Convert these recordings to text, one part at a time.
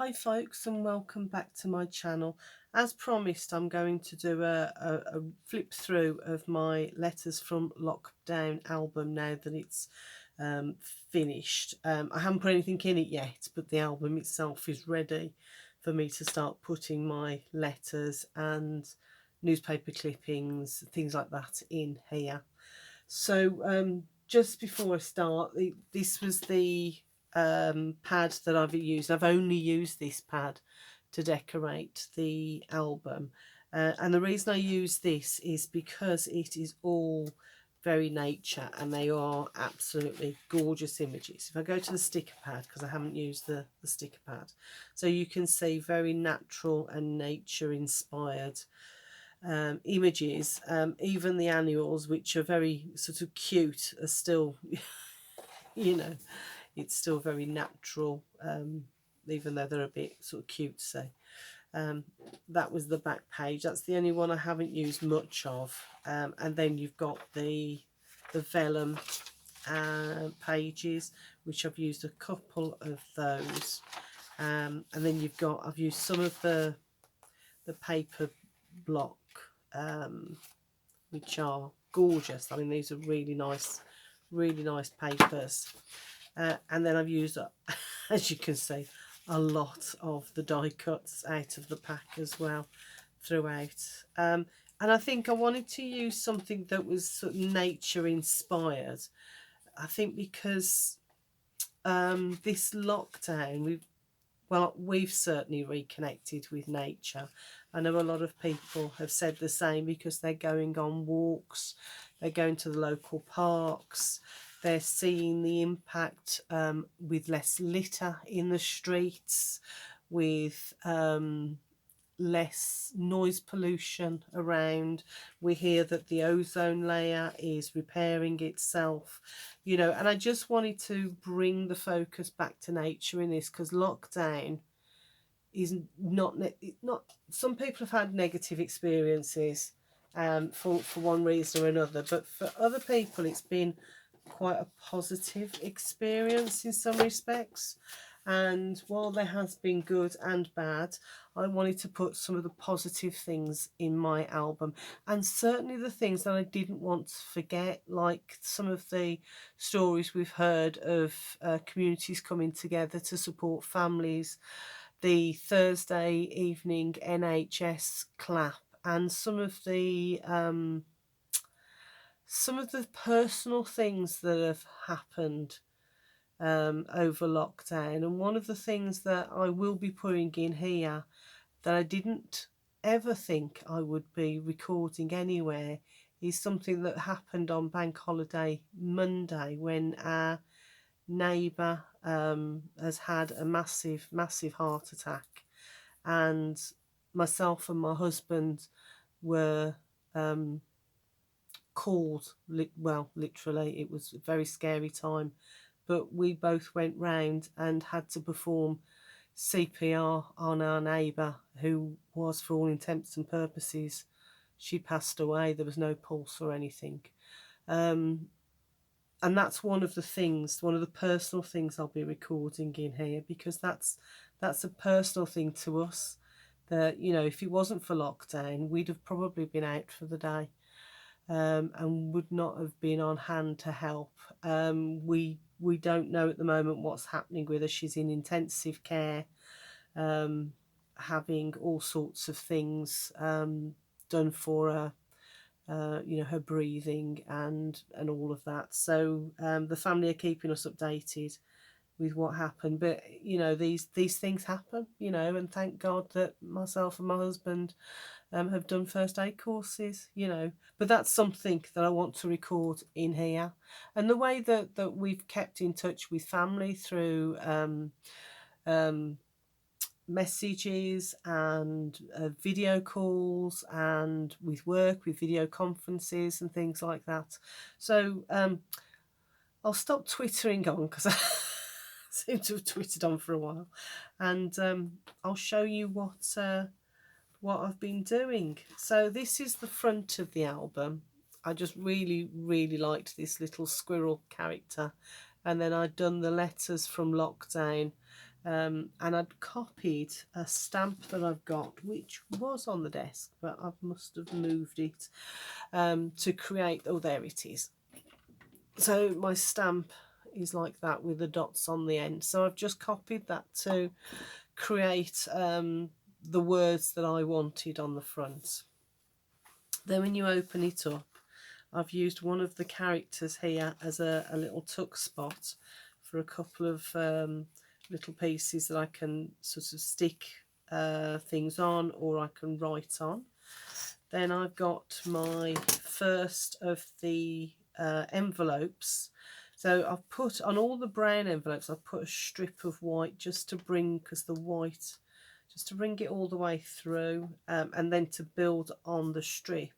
Hi folks, and welcome back to my channel. As promised, I'm going to do a flip through of my Letters from Lockdown album now that it's finished. I haven't put anything in it yet, but the album itself is ready for me to start putting my letters and newspaper clippings, things like that in here. So just before I start, this was the pad that I've used. I've only used this pad to decorate the album. And the reason I use this is because it is all very nature and they are absolutely gorgeous images. If I go to the sticker pad, because I haven't used the sticker pad, so you can see very natural and nature inspired images. Even the annuals, which are very sort of cute, are still you know, it's still very natural, even though they're a bit sort of cute. So that was the back page. That's the only one I haven't used much of. And then you've got the vellum pages, which I've used a couple of those. And then I've used some of the paper block, which are gorgeous. I mean, these are really nice papers. And then I've used, as you can see, a lot of the die cuts out of the pack as well throughout. And I think I wanted to use something that was sort of nature inspired. I think because this lockdown, we've certainly reconnected with nature. I know a lot of people have said the same because they're going on walks, they're going to the local parks, they're seeing the impact with less litter in the streets, with less noise pollution around. We hear that the ozone layer is repairing itself, you know, and I just wanted to bring the focus back to nature in this, because lockdown is not some people have had negative experiences for one reason or another, but for other people it's been quite a positive experience in some respects. And while there has been good and bad, I wanted to put some of the positive things in my album, and certainly the things that I didn't want to forget, like some of the stories we've heard of communities coming together to support families, the Thursday evening NHS clap, and some of the personal things that have happened over lockdown. And one of the things that I will be putting in here that I didn't ever think I would be recording anywhere is something that happened on Bank Holiday Monday, when our neighbour has had a massive heart attack, and myself and my husband were called, literally it was a very scary time, but we both went round and had to perform CPR on our neighbour, who was, for all intents and purposes, she passed away. There was no pulse or anything. And that's one of the personal things I'll be recording in here, because that's a personal thing to us, that, you know, if it wasn't for lockdown, we'd have probably been out for the day, and would not have been on hand to help. We don't know at the moment what's happening with her. She's in intensive care, having all sorts of things done for her, you know, her breathing and all of that. So the family are keeping us updated with what happened. But, you know, these things happen, you know, and thank God that myself and my husband have done first aid courses, you know. But that's something that I want to record in here. And the way that we've kept in touch with family through messages and video calls, and with work, with video conferences and things like that. So I'll stop twittering on, because I seem to have twittered on for a while, and I'll show you what I've been doing. So this is the front of the album. I just really liked this little squirrel character, and then I'd done the letters from lockdown, and I'd copied a stamp that I've got, which was on the desk, but I must have moved it, to create, oh, there it is. So my stamp is like that with the dots on the end. So I've just copied that to create the words that I wanted on the front. Then when you open it up, I've used one of the characters here as a little tuck spot for a couple of little pieces that I can sort of stick things on, or I can write on. Then I've got my first of the envelopes. So I've put on all the brown envelopes, I've put a strip of white just to bring, because the white, just to bring it all the way through, and then to build on the strip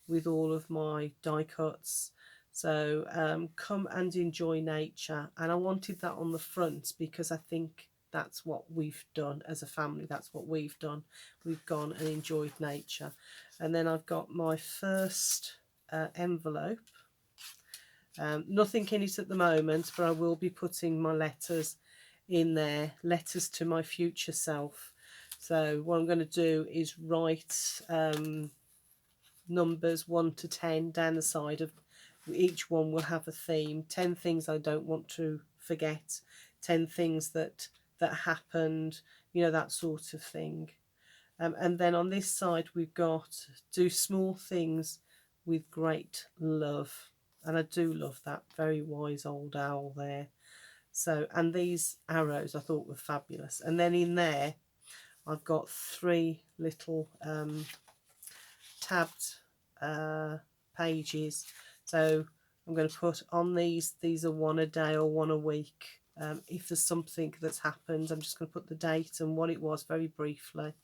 with all of my die cuts. So come and enjoy nature, and I wanted that on the front because I think that's what we've done as a family. That's what we've done. We've gone and enjoyed nature. And then I've got my first envelope. Nothing in it at the moment, but I will be putting my letters in there, letters to my future self. So what I'm going to do is write numbers 1 to 10 down the side of each one. Will have a theme. 10 things I don't want to forget, 10 things that happened, you know, that sort of thing. And then on this side we've got do small things with great love, and I do love that. Very wise old owl there. So, and these arrows I thought were fabulous. And then in there I've got 3 little tabbed pages. So I'm going to put on these are 1 a day or 1 a week. If there's something that's happened, I'm just going to put the date and what it was very briefly,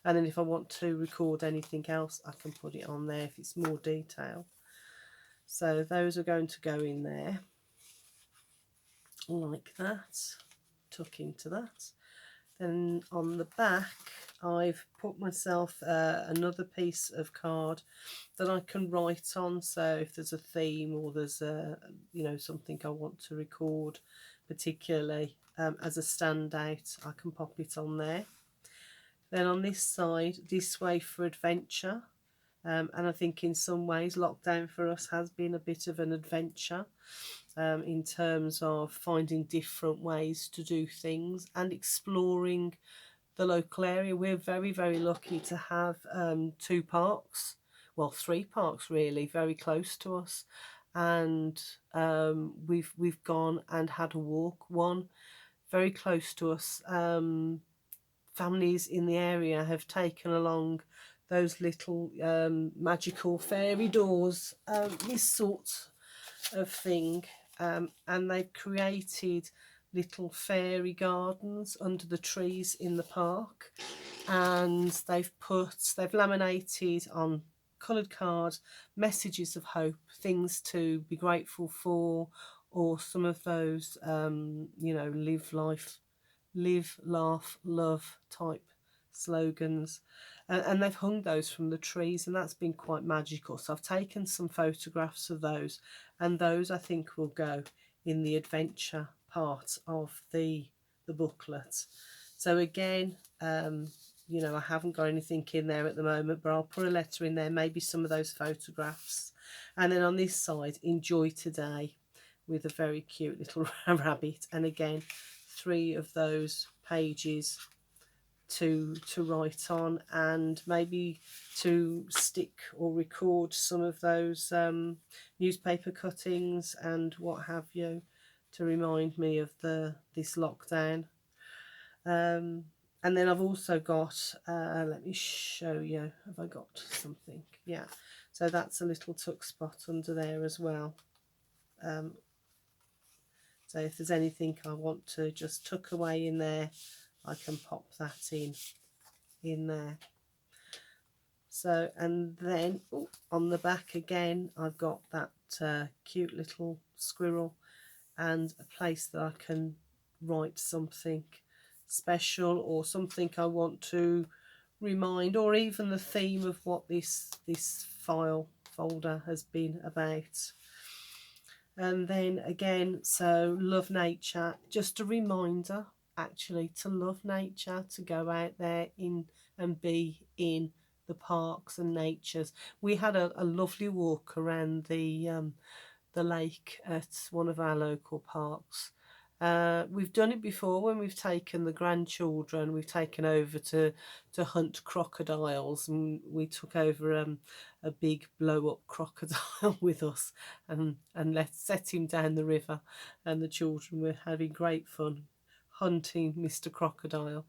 and then if I want to record anything else, I can put it on there if it's more detail. So those are going to go in there like that, tuck into that. Then on the back I've put myself another piece of card that I can write on. So if there's a theme, or there's a, you know, something I want to record particularly as a standout, I can pop it on there. Then on this side, this way for adventure. And I think in some ways lockdown for us has been a bit of an adventure, in terms of finding different ways to do things and exploring the local area. We're very, very lucky to have 2 parks, well 3 parks really, very close to us, and we've gone and had a walk, one very close to us. Families in the area have taken along those little magical fairy doors, this sort of thing, and they've created little fairy gardens under the trees in the park, and they've laminated on coloured cards messages of hope, things to be grateful for, or some of those you know, live, laugh, love type slogans, and they've hung those from the trees, and that's been quite magical. So I've taken some photographs of those, and those I think will go in the adventure part of the booklet. So again, you know, I haven't got anything in there at the moment, but I'll put a letter in there, maybe some of those photographs. And then on this side, enjoy today, with a very cute little rabbit, and again 3 of those pages to write on, and maybe to stick or record some of those newspaper cuttings and what have you, to remind me of this lockdown. And then I've also got, let me show you, have I got something? Yeah, so that's a little tuck spot under there as well. So if there's anything I want to just tuck away in there, I can pop that in there. So, and then on the back again, I've got that cute little squirrel, and a place that I can write something special, or something I want to remind, or even the theme of what this folder has been about. And then again, so love nature, just a reminder actually to love nature, to go out there in and be in the parks and natures. We had a lovely walk around the lake at one of our local parks. We've done it before when we've taken the grandchildren. We've taken over to hunt crocodiles, and we took over a big blow up crocodile with us, and let set him down the river, and the children were having great fun hunting Mr. Crocodile.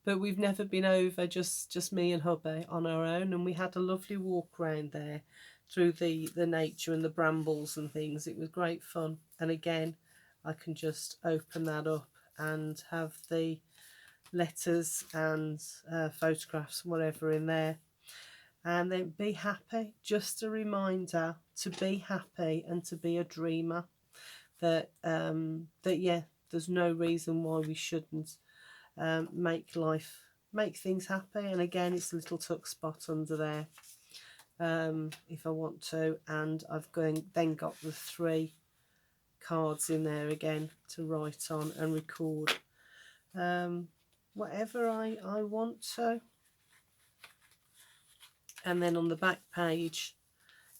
But we've never been over, just me and hubby on our own, and we had a lovely walk round there through the nature and the brambles and things. It was great fun. And again, I can just open that up and have the letters and photographs, whatever, in there. And then be happy. Just a reminder to be happy and to be a dreamer. That yeah, there's no reason why we shouldn't make things happy. And again, it's a little tuck spot under there if I want to, and I've then got the 3 cards in there again to write on and record whatever I want to. And then on the back page,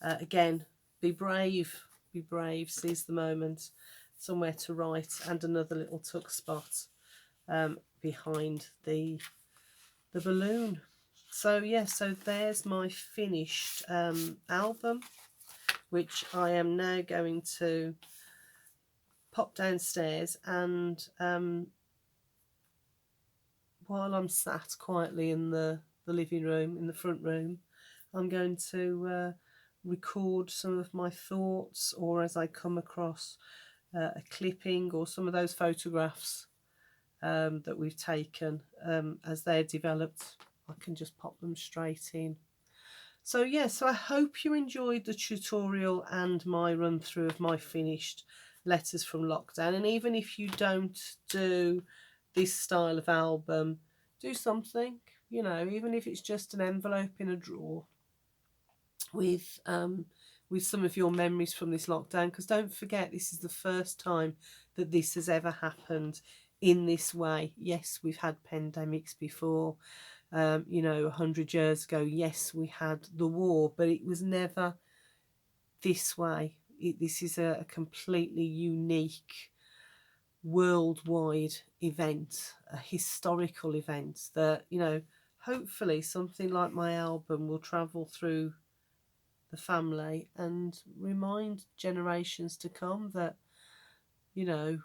again, be brave, seize the moment, somewhere to write, and another little tuck spot behind the balloon. So yeah, so there's my finished album, which I am now going to pop downstairs, and while I'm sat quietly in the living room, in the front room, I'm going to record some of my thoughts, or as I come across a clipping or some of those photographs that we've taken, as they're developed, I can just pop them straight in. So yeah, so I hope you enjoyed the tutorial and my run through of my finished letters from lockdown. And even if you don't do this style of album, do something, you know, even if it's just an envelope in a drawer with some of your memories from this lockdown. Because don't forget, this is the first time that this has ever happened in this way. Yes, we've had pandemics before. You know, 100 years ago, yes, we had the war, but it was never this way. This is a completely unique worldwide event, a historical event that, you know, hopefully something like my album will travel through the family and remind generations to come that, you know,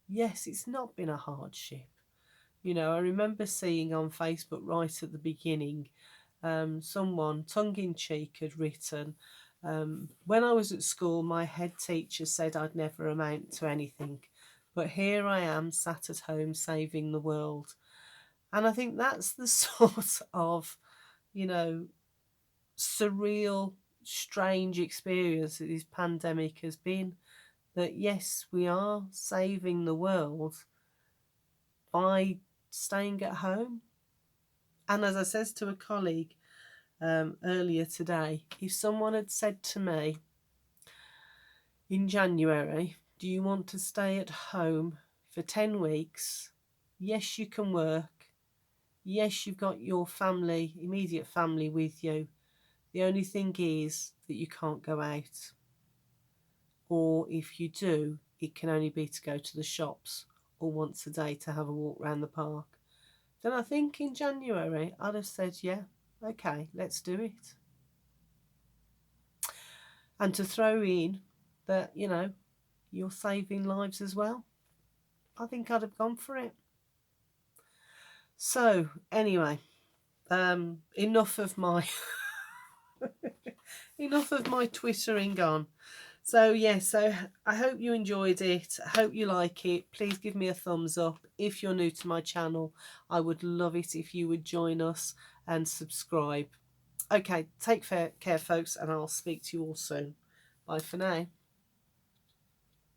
yes, it's not been a hardship. You know, I remember seeing on Facebook right at the beginning, someone tongue-in-cheek had written, when I was at school, my head teacher said I'd never amount to anything, but here I am sat at home saving the world. And I think that's the sort of, you know, surreal, strange experience that this pandemic has been. That yes, we are saving the world by staying at home. And as I says to a colleague earlier today, if someone had said to me in January, do you want to stay at home for 10 weeks? Yes, you can work. Yes, you've got your family, immediate family with you. The only thing is that you can't go out. Or if you do, it can only be to go to the shops or once a day to have a walk around the park. Then I think in January I'd have said, yeah, okay, let's do it. And to throw in that, you know, you're saving lives as well, I think I'd have gone for it. So anyway, enough of my enough of my twittering on. So yeah, so I hope you enjoyed it. I hope you like it. Please give me a thumbs up. If you're new to my channel, I would love it if you would join us and subscribe. Okay, take care folks, and I'll speak to you all soon. Bye for now.